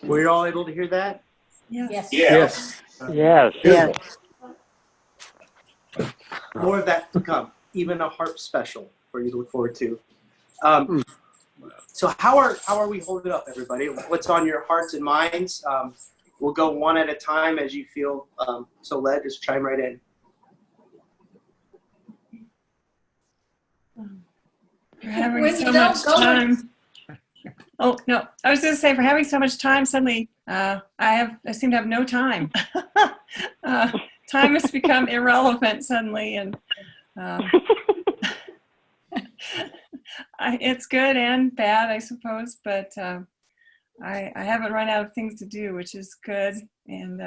Were you all able to hear that? Yes. Yes. Yes. Yes. More of that to come. Even a harp special for you to look forward to. So how are we holding up, everybody? What's on your hearts and minds? We'll go one at a time as you feel so led. Just chime right in. For having so much time. Oh no, I was going to say, for having so much time, suddenly I seem to have no time. Time has become irrelevant suddenly, and it's good and bad, I suppose. But I haven't run out of things to do, which is good, and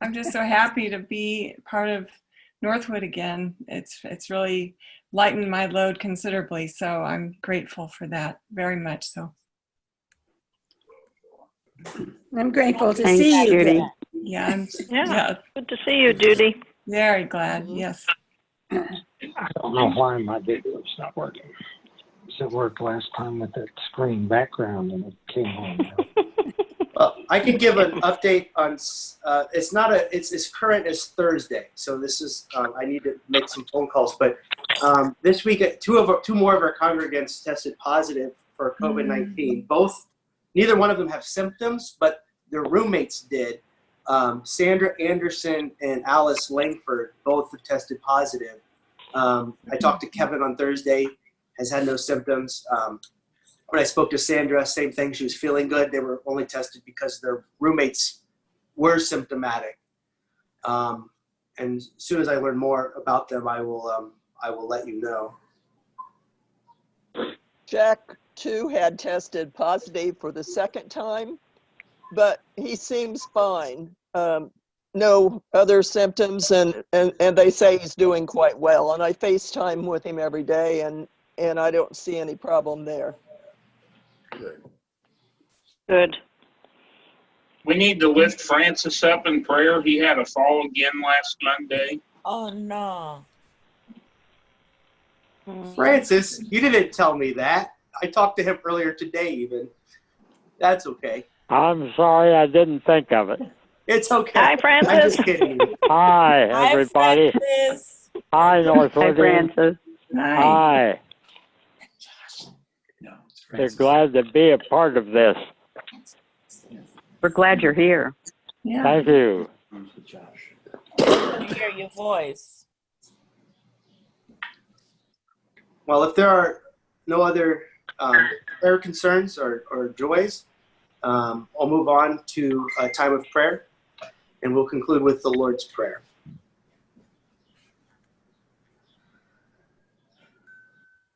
I'm just so happy to be part of Northwood again. It's really lightened my load considerably, so I'm grateful for that very much. So I'm grateful to Thanks, see you Judy. again. yeah, Yeah. Good to see you, Judy. very glad. Yes. I don't know why my video's not working. It worked last time with that screen background and it came on. I can give an update on. It's as current as Thursday. So this is. I need to make some phone calls, but this week two more of our congregants tested positive for COVID-19. Neither one of them have symptoms, but their roommates did. Sandra Anderson and Alice Langford both have tested positive. I talked to Kevin on Thursday, has had no symptoms. When I spoke to Sandra, same thing. She was feeling good. They were only tested because their roommates were symptomatic. And as soon as I learn more about them, I will let you know. Jack, too, had tested positive for the second time, but he seems fine. No other symptoms, and they say he's doing quite well. And I FaceTime with him every day, and I don't see any problem there. Good. We need to lift Francis up in prayer. He had a fall again last Monday. Oh, no. Francis, you didn't tell me that. I talked to him earlier today even. That's okay. I'm sorry I didn't think of it. It's okay. Hi, Francis. I'm just kidding you. Hi, everybody. Francis. Hi, Northwood. Hi, Francis. Hi. They're glad to be a part of this. We're glad you're here. Yeah. Thank you. I hear your voice. Well, if there are no other prayer concerns or joys, I'll move on to a time of prayer, and we'll conclude with the Lord's Prayer.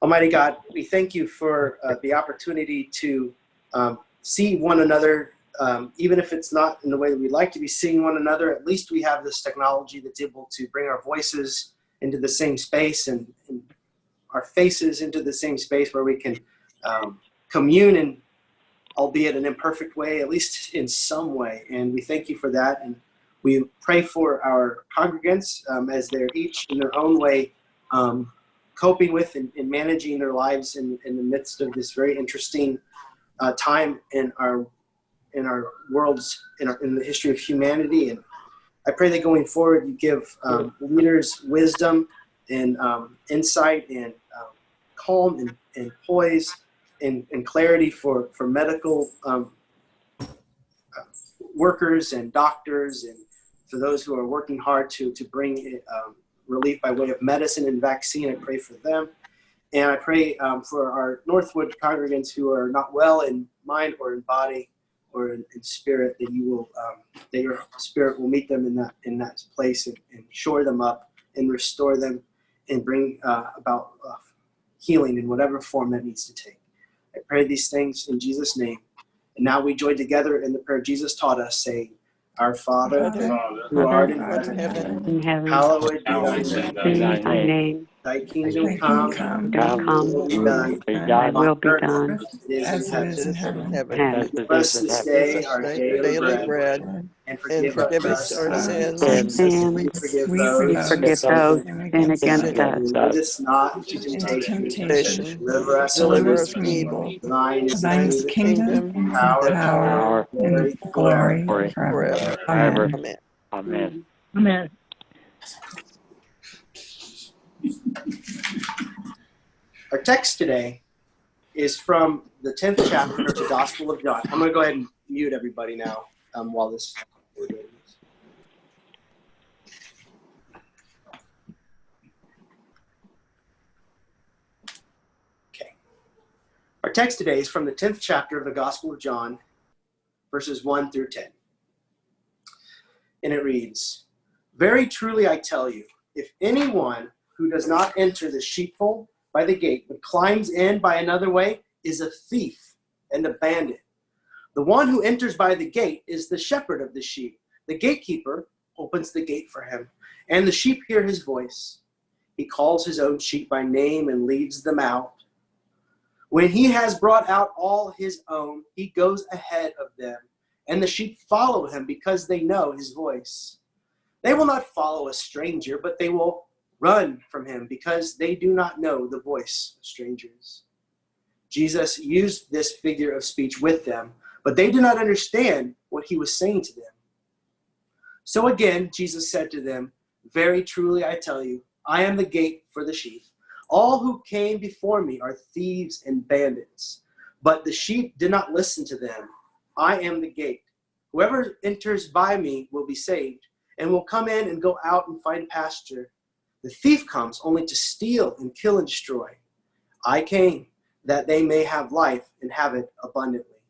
Almighty God, we thank you for the opportunity to see one another, even if it's not in the way that we'd like to be seeing one another. At least we have this technology that's able to bring our voices into the same space and our faces into the same space where we can commune in, albeit an imperfect way, at least in some way. And we thank you for that. And we pray for our congregants as they're each in their own way coping with and managing their lives in the midst of this very interesting time in our worlds, in the history of humanity. And I pray that going forward, you give leaders wisdom and insight and calm and poise and clarity for medical workers and doctors and for those who are working hard to bring relief by way of medicine and vaccine. I pray for them. And I pray for our Northwood congregants who are not well in mind or in body or in spirit, that you will, that your spirit will meet them in that place and shore them up and restore them and bring about healing in whatever form that needs to take. I pray these things in Jesus' name. And now we join together in the prayer Jesus taught us, saying, Our Father, who art in heaven, In heaven, hallowed be thy Hallowed name. be be thy name. Thy Thy kingdom kingdom come, come, thy will be done be thy done will be on earth done as it is as in it heaven. is in in heaven. heaven. as heaven. it Give is us in this heaven. Give day us our our daily daily bread, bread and and forgive forgive us us our our sins Our sins Sin, as we sins, forgive We those forgive who forgive those sin those who sin sin against against us. sin us. and lead against us not into Into temptation, temptation. temptation. deliver us from Deliver Deliver us us from evil. evil. evil. Thine is For the thine Thine is is the the kingdom, kingdom kingdom, the and the power, power power, power, and and glory forever. glory glory, forever. forever. forever. Amen. Amen. Amen. Amen. Our text today is from the 10th chapter of the Gospel of John. I'm going to go ahead and mute everybody now while we're doing this. Okay. Our text today is from the 10th chapter of the Gospel of John, verses 1 through 10. And it reads, "Very truly I tell you, if anyone who does not enter the sheepfold by the gate, but climbs in by another way, is a thief and a bandit. The one who enters by the gate is the shepherd of the sheep. The gatekeeper opens the gate for him, and the sheep hear his voice. He calls his own sheep by name and leads them out. When he has brought out all his own, he goes ahead of them, and the sheep follow him because they know his voice. They will not follow a stranger, but they will run from him because they do not know the voice of strangers." Jesus used this figure of speech with them, but they did not understand what he was saying to them. So again, Jesus said to them, "Very truly I tell you, I am the gate for the sheep. All who came before me are thieves and bandits, but the sheep did not listen to them. I am the gate. Whoever enters by me will be saved, and will come in and go out and find pasture. The thief comes only to steal and kill and destroy. I came that they may have life and have it abundantly."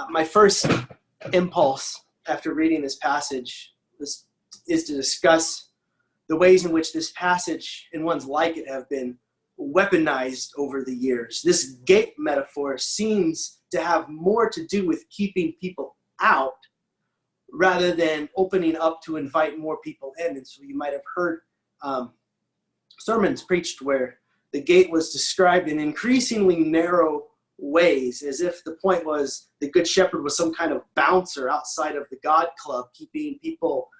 My first impulse after reading this passage is to discuss the ways in which this passage and ones like it have been weaponized over the years. This gate metaphor seems to have more to do with keeping people out rather than opening up to invite more people in. And so you might have heard sermons preached where the gate was described in increasingly narrow ways, as if the point was the good shepherd was some kind of bouncer outside of the God club, keeping people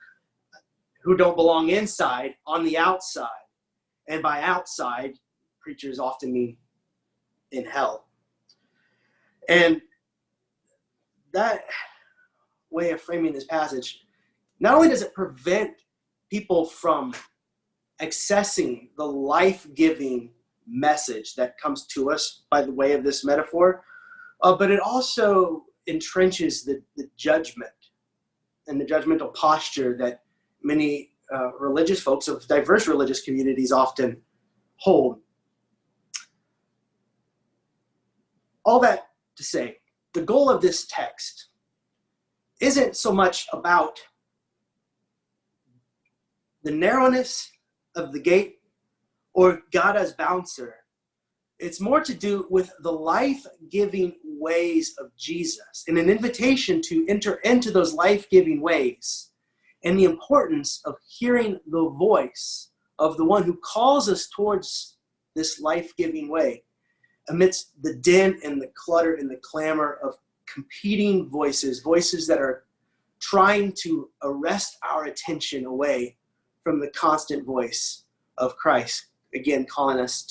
who don't belong inside on the outside. And by outside, preachers often mean in hell. And that way of framing this passage, not only does it prevent people from accessing the life-giving message that comes to us by the way of this metaphor, but it also entrenches the judgment and the judgmental posture that many religious folks of diverse religious communities often hold. All that to say, the goal of this text isn't so much about the narrowness of the gate or God as bouncer. It's more to do with the life-giving ways of Jesus and an invitation to enter into those life-giving ways and the importance of hearing the voice of the one who calls us towards this life-giving way amidst the din and the clutter and the clamor of competing voices, voices that are trying to arrest our attention away from the constant voice of Christ, again calling us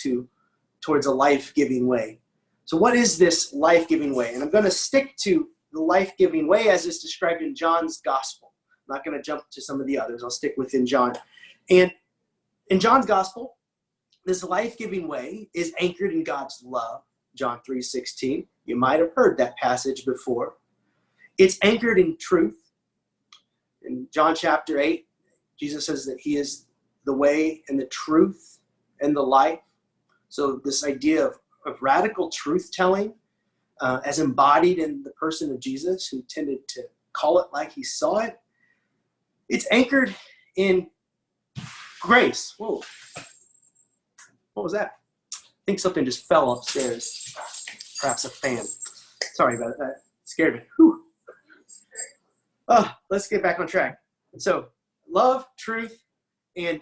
towards a life-giving way. So what is this life-giving way? And I'm going to stick to the life-giving way as it's described in John's gospel. I'm not going to jump to some of the others. I'll stick within John. And in John's gospel, this life-giving way is anchored in God's love, John 3:16. You might have heard that passage before. It's anchored in truth. In John chapter 8, Jesus says that he is the way and the truth and the life. So this idea of radical truth-telling as embodied in the person of Jesus, who tended to call it like he saw it. It's anchored in grace. Whoa. What was that? I think something just fell upstairs. Perhaps a fan. Sorry about that. It scared me. Whew. Let's get back on track. So love, truth, and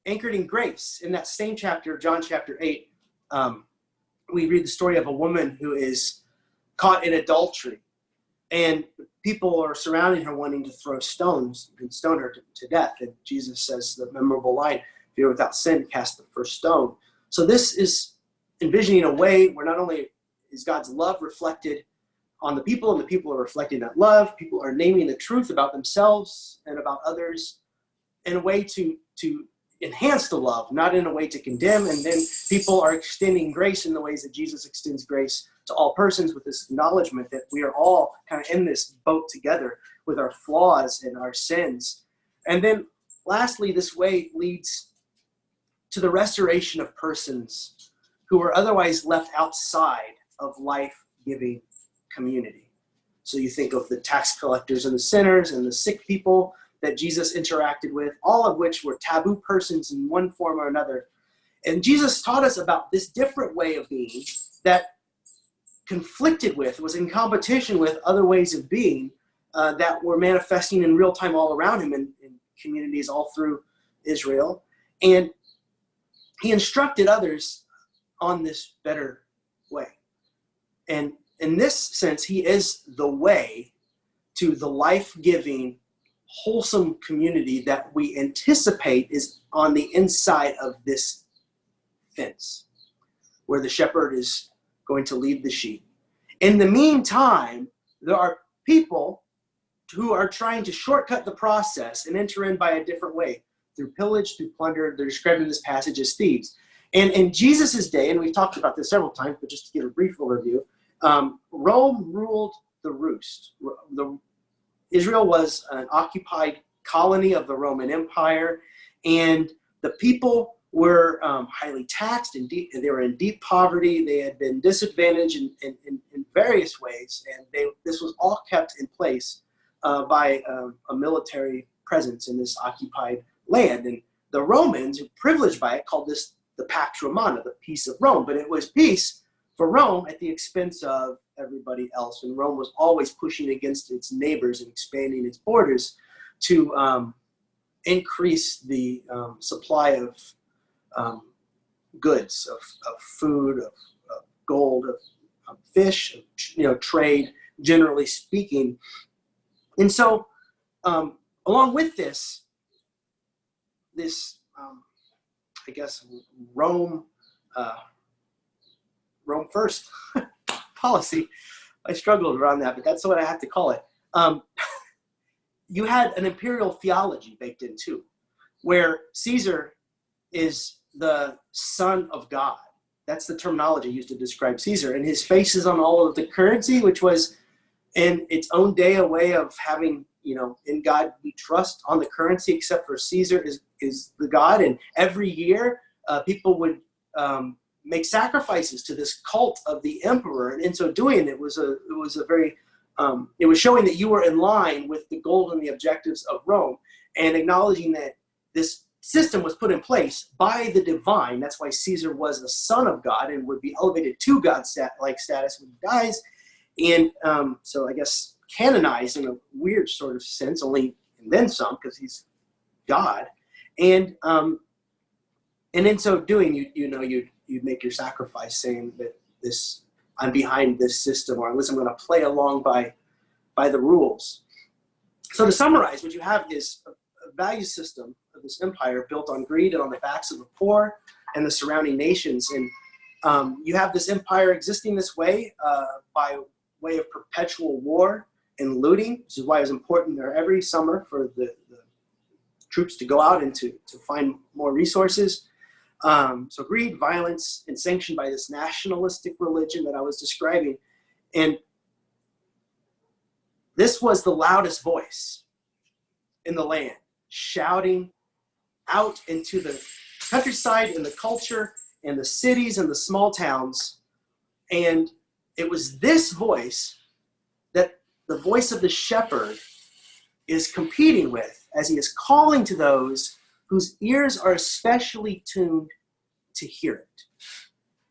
anchored in grace. In that same chapter, John chapter 8, we read the story of a woman who is caught in adultery. And people are surrounding her wanting to throw stones and stone her to death. And Jesus says the memorable line, if you're without sin, cast the first stone. So this is envisioning a way where not only is God's love reflected on the people, and the people are reflecting that love, people are naming the truth about themselves and about others in a way to enhance the love, not in a way to condemn. And then people are extending grace in the ways that Jesus extends grace to all persons, with this acknowledgement that we are all kind of in this boat together with our flaws and our sins. And then lastly, this way leads to the restoration of persons who are otherwise left outside of life-giving community. So you think of the tax collectors and the sinners and the sick people that Jesus interacted with, all of which were taboo persons in one form or another. And Jesus taught us about this different way of being that conflicted with, was in competition with other ways of being that were manifesting in real time all around him in communities all through Israel. And he instructed others on this better way. And in this sense, he is the way to the life-giving, wholesome community that we anticipate is on the inside of this fence, where the shepherd is going to lead the sheep. In the meantime, there are people who are trying to shortcut the process and enter in by a different way, through pillage, through plunder. They're described in this passage as thieves. And in Jesus' day, and we've talked about this several times, but just to give a brief overview, Rome ruled the roost. Israel was an occupied colony of the Roman Empire, and the people were highly taxed, and they were in deep poverty. They had been disadvantaged in various ways, and this was all kept in place by a military presence in this occupied land. And the Romans, who were privileged by it, called this the Pax Romana, the peace of Rome. But it was peace for Rome at the expense of everybody else. And Rome was always pushing against its neighbors and expanding its borders to increase the supply of goods, of food, of gold, of fish, trade, generally speaking. And so, along with this, I guess, Rome first policy, I struggled around that, but that's what I have to call it. You had an imperial theology baked in too, where Caesar is the son of God. That's the terminology used to describe Caesar. And his face is on all of the currency, which was in its own day a way of having, in God we trust on the currency, except for Caesar is the God. And every year people would make sacrifices to this cult of the emperor. And in so doing, it was showing that you were in line with the goal and the objectives of Rome, and acknowledging that this system was put in place by the divine. That's why Caesar was a son of God and would be elevated to God-like status when he dies. And so I guess canonized in a weird sort of sense, only and then some, because he's God. And in so doing, you'd make your sacrifice, saying that I'm behind this system, or unless I'm going to play along by the rules. So to summarize, what you have is a value system of this empire built on greed and on the backs of the poor and the surrounding nations. And you have this empire existing this way by way of perpetual war and looting, which is why it was important there every summer for the troops to go out and to find more resources. So greed, violence, and sanctioned by this nationalistic religion that I was describing. And this was the loudest voice in the land, shouting out into the countryside and the culture and the cities and the small towns. And it was this voice that the voice of the shepherd is competing with, as he is calling to those whose ears are especially tuned to hear it.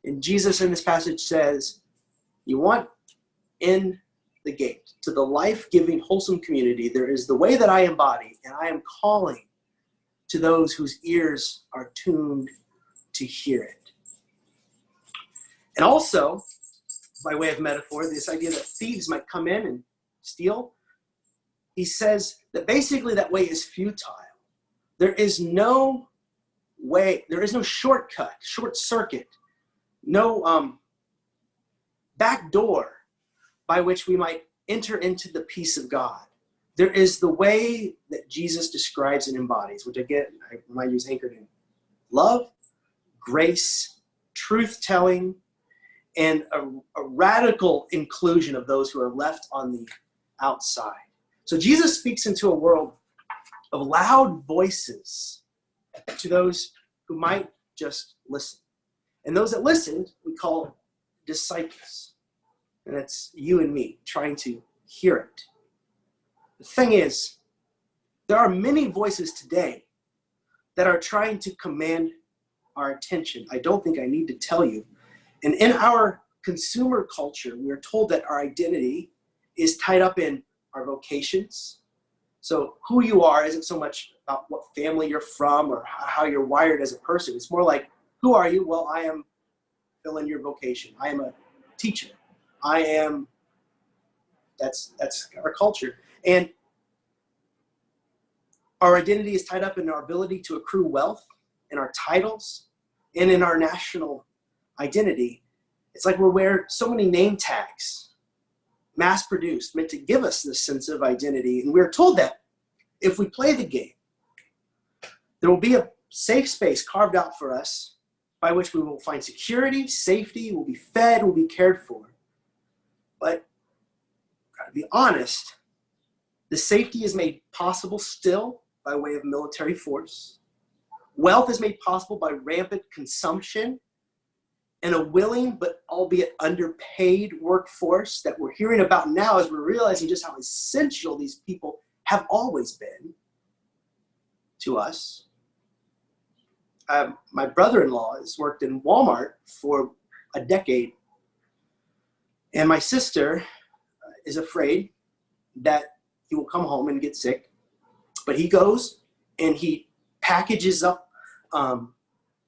And Jesus in this passage says, you want in the gate to the life-giving, wholesome community, there is the way that I embody, and I am calling to those whose ears are tuned to hear it. And also, by way of metaphor, this idea that thieves might come in and steal, he says that basically that way is futile. There is no way, there is no shortcut, short circuit, no back door by which we might enter into the peace of God. There is the way that Jesus describes and embodies, which again, I might use anchored in love, grace, truth-telling, and a radical inclusion of those who are left on the outside. So Jesus speaks into a world of loud voices to those who might just listen. And those that listened, we call disciples. And it's you and me trying to hear it. The thing is, there are many voices today that are trying to command our attention. I don't think I need to tell you. And in our consumer culture, we are told that our identity is tied up in our vocations. So who you are isn't so much about what family you're from or how you're wired as a person. It's more like, who are you? Well, I am, fill in your vocation. I am a teacher. I am, that's our culture. And our identity is tied up in our ability to accrue wealth, in our titles, and in our national identity. It's like we wear so many name tags, mass-produced, meant to give us this sense of identity. And we're told that if we play the game, there will be a safe space carved out for us by which we will find security, safety, we'll be fed, we'll be cared for. But, gotta be honest, the safety is made possible still by way of military force. Wealth is made possible by rampant consumption and a willing but albeit underpaid workforce that we're hearing about now as we're realizing just how essential these people have always been to us. My brother-in-law has worked in Walmart for a decade, and my sister is afraid that he will come home and get sick, but he goes and he packages up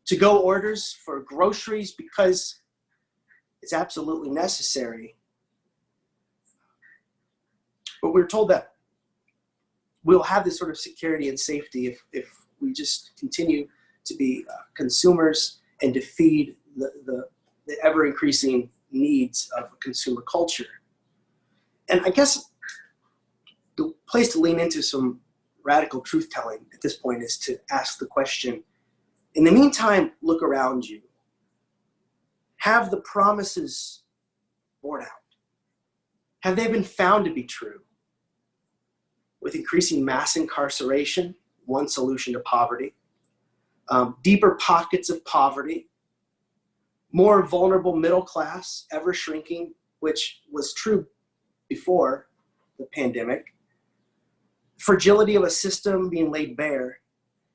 to-go orders for groceries because it's absolutely necessary. But we're told that we'll have this sort of security and safety if we just continue to be consumers and to feed the ever-increasing needs of consumer culture. And I guess the place to lean into some radical truth-telling at this point is to ask the question, in the meantime, look around you. Have the promises borne out? Have they been found to be true? With increasing mass incarceration, one solution to poverty, deeper pockets of poverty, more vulnerable middle class, ever shrinking, which was true before the pandemic, fragility of a system being laid bare,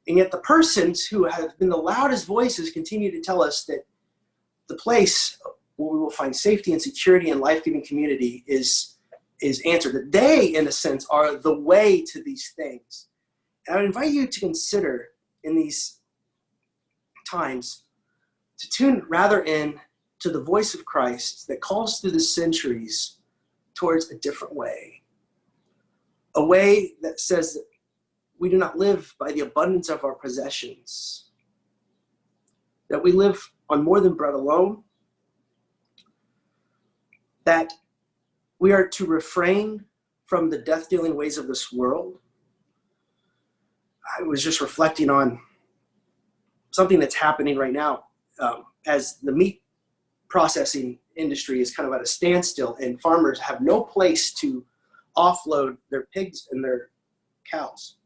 and yet the persons who have been the loudest voices continue to tell us that the place where we will find safety and security and life-giving community is answered, that they, in a sense, are the way to these things. And I would invite you to consider in these times to tune rather in to the voice of Christ that calls through the centuries towards a different way. A way that says that we do not live by the abundance of our possessions, that we live on more than bread alone, that we are to refrain from the death-dealing ways of this world. I was just reflecting on something that's happening right now as the meat processing industry is kind of at a standstill and farmers have no place to offload their pigs and their cows.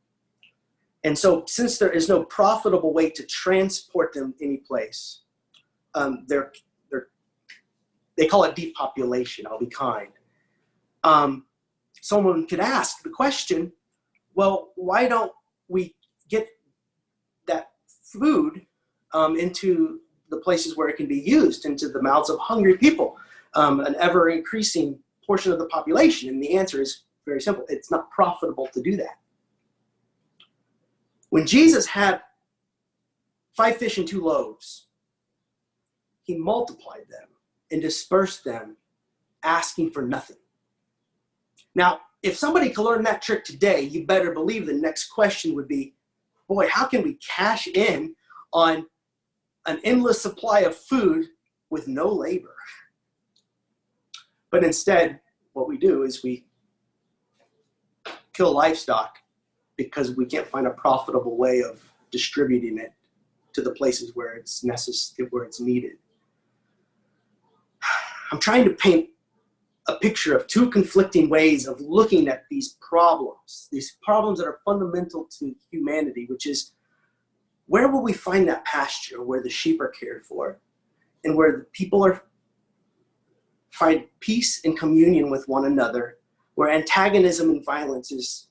And so since there is no profitable way to transport them any place, they call it depopulation. I'll be kind. Someone could ask the question, well, why don't we get that food into the places where it can be used, into the mouths of hungry people, an ever-increasing portion of the population? And the answer is very simple. It's not profitable to do that. When Jesus had 5 fish and 2 loaves, he multiplied them and dispersed them, asking for nothing. Now, if somebody could learn that trick today, you better believe the next question would be, boy, how can we cash in on an endless supply of food with no labor? But instead, what we do is we kill livestock because we can't find a profitable way of distributing it to the places where it's necessary, where it's needed. I'm trying to paint a picture of 2 conflicting ways of looking at these problems that are fundamental to humanity, which is, where will we find that pasture where the sheep are cared for and where the people find peace and communion with one another, where antagonism and violence is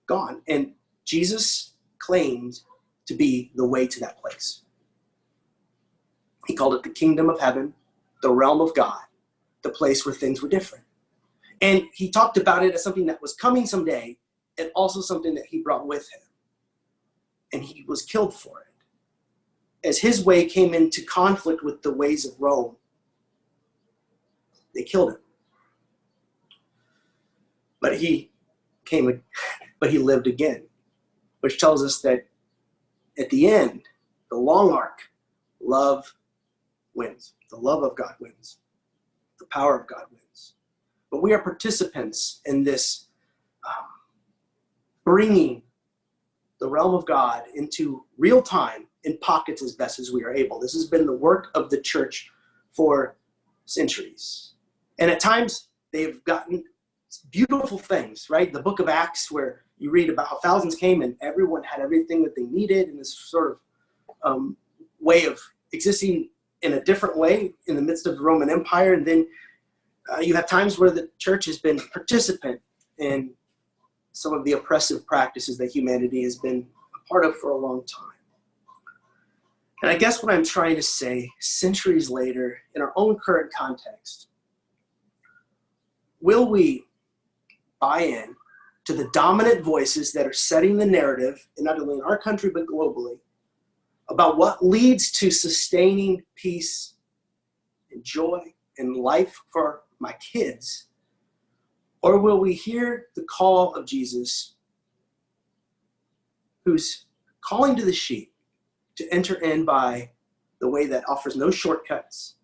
gone? And Jesus claimed to be the way to that place. He called it the kingdom of heaven, the realm of God, the place where things were different. And he talked about it as something that was coming someday, and also something that he brought with him. And he was killed for it. As his way came into conflict with the ways of Rome, they killed him. But he lived again, which tells us that at the end, the long arc, love wins. The love of God wins. The power of God wins. But we are participants in this bringing the realm of God into real time in pockets as best as we are able. This has been the work of the church for centuries. And at times, they've gotten beautiful things, right? The book of Acts, where you read about how thousands came and everyone had everything that they needed in this sort of way of existing in a different way in the midst of the Roman Empire. And then you have times where the church has been participant in some of the oppressive practices that humanity has been a part of for a long time. And I guess what I'm trying to say, centuries later, in our own current context, will we buy in to the dominant voices that are setting the narrative, and not only in our country, but globally, about what leads to sustaining peace and joy and life for my kids? Or will we hear the call of Jesus, who's calling to the sheep to enter in by the way that offers no shortcuts,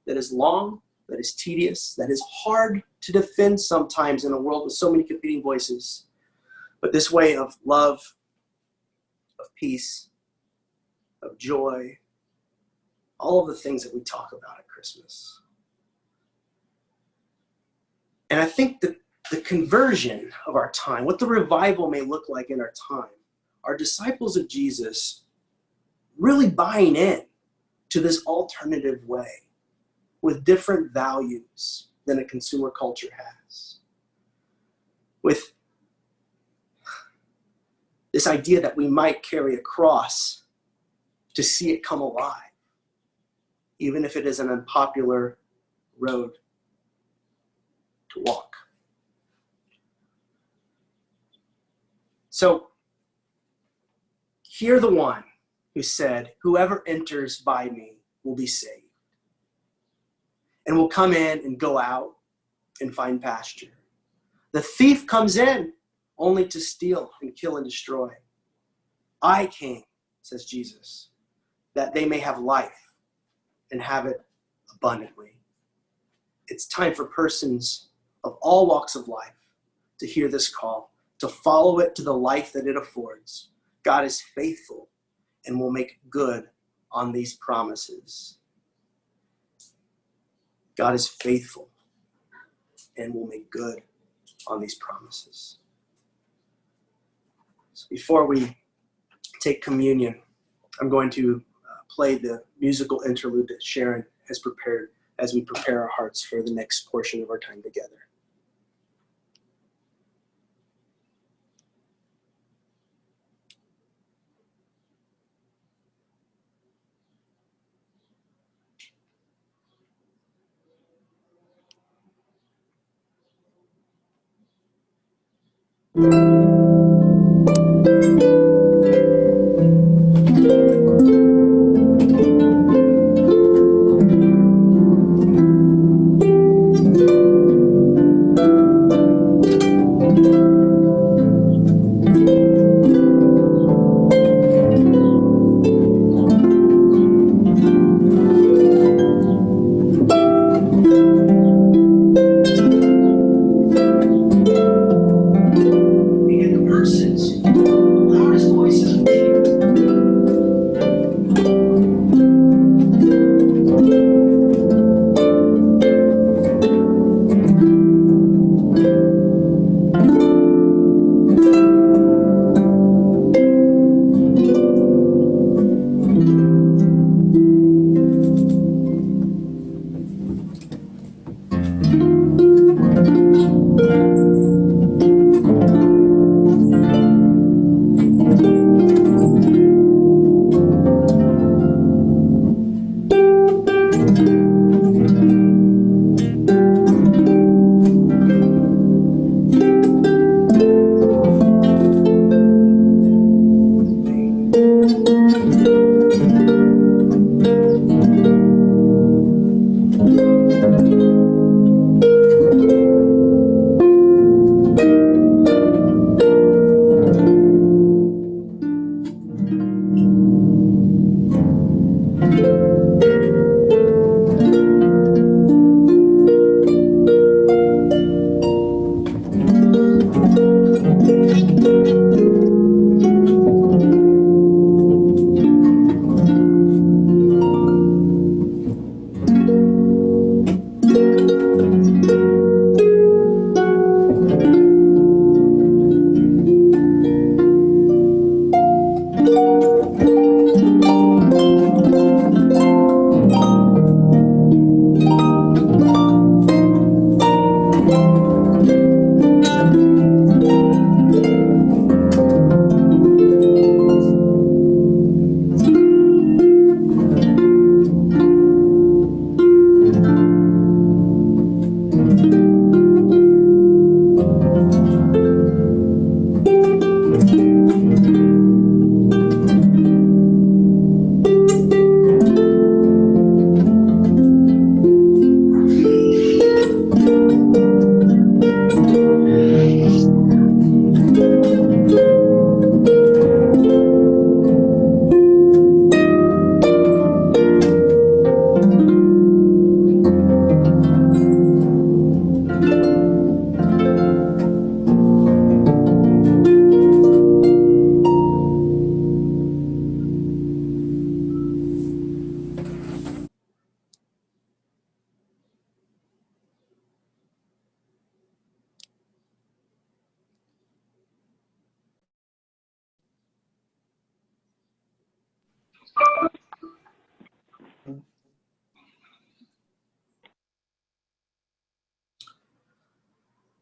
that is long, that is tedious, that is hard to defend sometimes in a world with so many competing voices, but this way of love, of peace, of joy, all of the things that we talk about at Christmas. And I think that the conversion of our time, what the revival may look like in our time, are disciples of Jesus really buying in to this alternative way with different values than a consumer culture has. With this idea that we might carry a cross to see it come alive, even if it is an unpopular road to walk. So, hear the one who said, "Whoever enters by me will be saved, and will come in and go out and find pasture. The thief comes in only to steal and kill and destroy. I came," says Jesus, "that they may have life and have it abundantly." It's time for persons of all walks of life to hear this call, to follow it to the life that it affords. God is faithful and will make good on these promises. God is faithful and will make good on these promises. So before we take communion, I'm going to play the musical interlude that Sharon has prepared as we prepare our hearts for the next portion of our time together.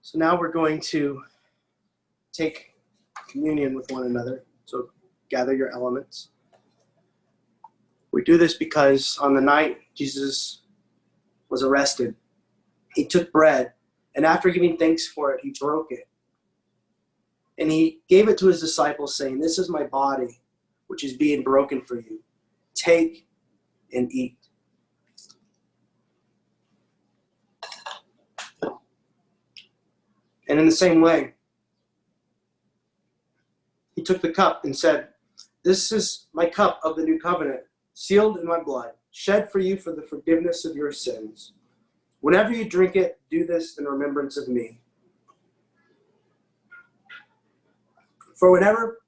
So now we're going to take communion with one another. So gather your elements. We do this because on the night Jesus was arrested, he took bread, and after giving thanks for it, he broke it. And he gave it to his disciples, saying, "This is my body, which is being broken for you. Take and eat." And in the same way, he took the cup and said, "This is my cup of the new covenant, sealed in my blood, shed for you for the forgiveness of your sins. Whenever you drink it, do this in remembrance of me. For whenever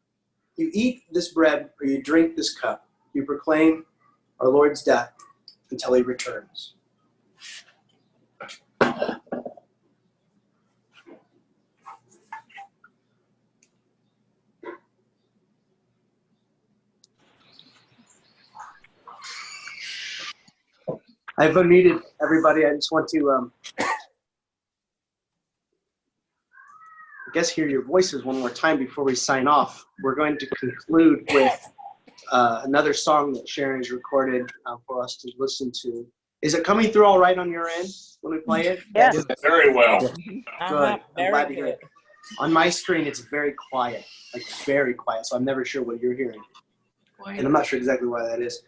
you eat this bread or you drink this cup, you proclaim our Lord's death until he returns." I've unmuted everybody. I just want to, I guess, hear your voices one more time before we sign off. We're going to conclude with another song that Sharon has recorded for us to listen to. Is it coming through all right on your end when we play it? Yes. Very well. Good. I'm Very glad to hear good. it. On my screen, it's very quiet, like very quiet. So I'm never sure what you're hearing, and I'm not sure exactly why that is.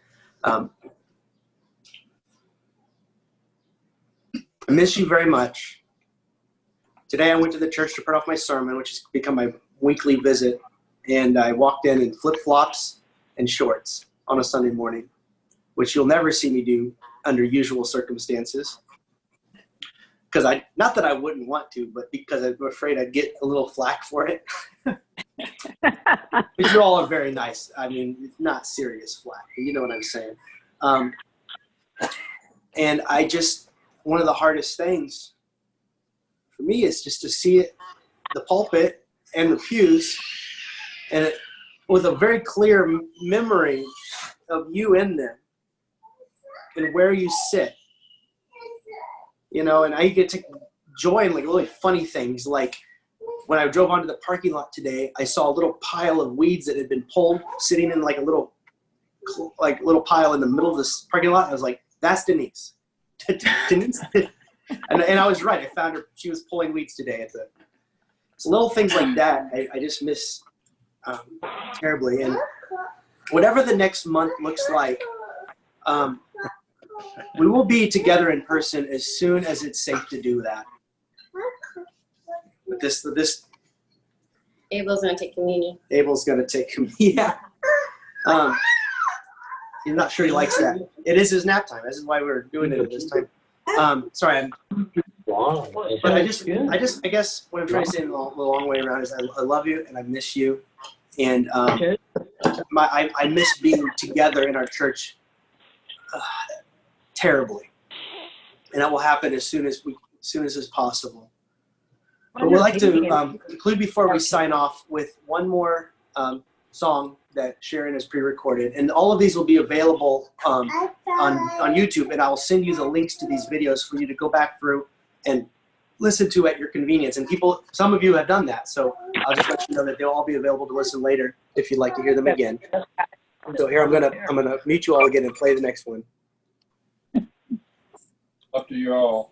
I miss you very much. Today I went to the church to print off my sermon, which has become my weekly visit, and I walked in flip-flops and shorts on a Sunday morning, which you'll never see me do under usual circumstances. Because not that I wouldn't want to, but because I'm afraid I'd get a little flack for it. But you all are very nice. I mean, it's not serious flack, but you know what I'm saying. And one of the hardest things for me is just to see it, the pulpit and the pews, and it, with a very clear memory of you in them and where you sit. You know, and I get to joy in like really funny things. Like when I drove onto the parking lot today, I saw a little pile of weeds that had been pulled sitting in like a little pile in the middle of this parking lot. I was like, that's Denise. Denise. And I was right. I found her. She was pulling weeds today at the. So little things like that, I just miss terribly. And whatever the next month looks like, we will be together in person as soon as it's safe to do that. But this Abel's gonna take communion. Abel's gonna take communion. Yeah. He's not sure he likes that. It is his nap time. This is why we're doing it at this time. Sorry, but I guess what I'm trying to say in the long way around is I love you and I miss you, and I miss being together in our church terribly, and that will happen as soon as is possible. But we'd like to conclude before we sign off with one more song that Sharon has pre-recorded, and all of these will be available on YouTube, and I will send you the links to these videos for you to go back through and listen to at your convenience. And some of you have done that, so I'll just let you know that they'll all be available to listen later if you'd like to hear them again. So here I'm gonna mute you all again and play the next one. Up to you all.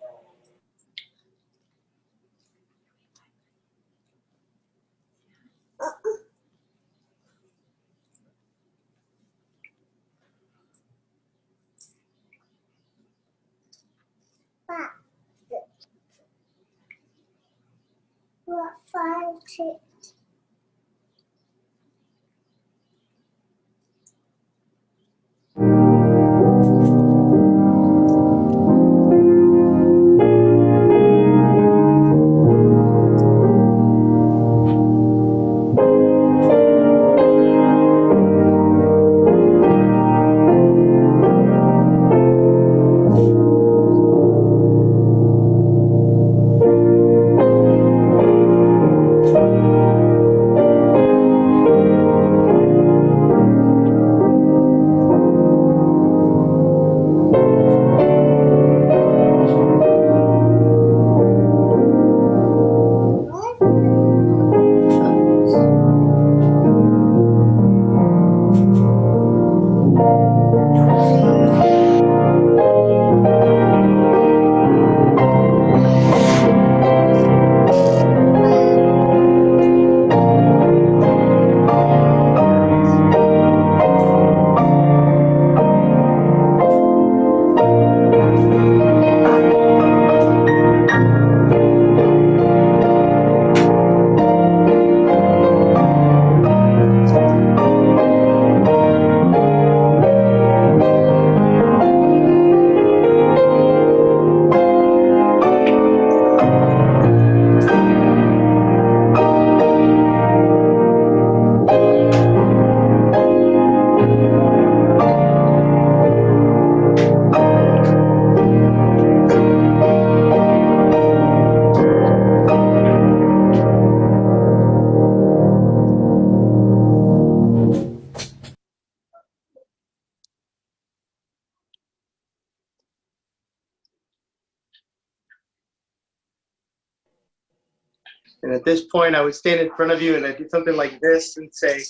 And at this point, I would stand in front of you and I'd do something like this and say,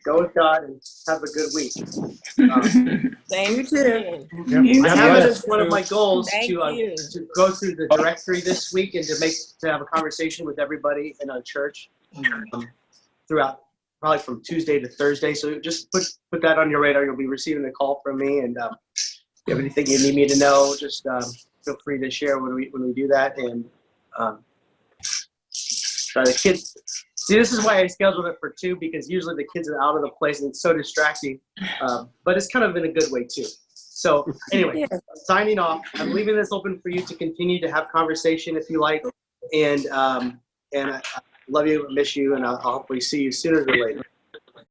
go with God and have a good week. Thank you. I have it as one of my goals Thank you. to go through the directory this week and to have a conversation with everybody in our church throughout, probably from Tuesday to Thursday. So just put that on your radar. You'll be receiving a call from me, and if you have anything you need me to know, just feel free to share when we do that. And try the kids. See, this is why I scheduled it for 2, because usually the kids are out of the place and it's so distracting. But it's kind of in a good way too. So anyway, signing off. I'm leaving this open for you to continue to have conversation if you like. And I love you, miss you, and I'll hopefully see you sooner than later.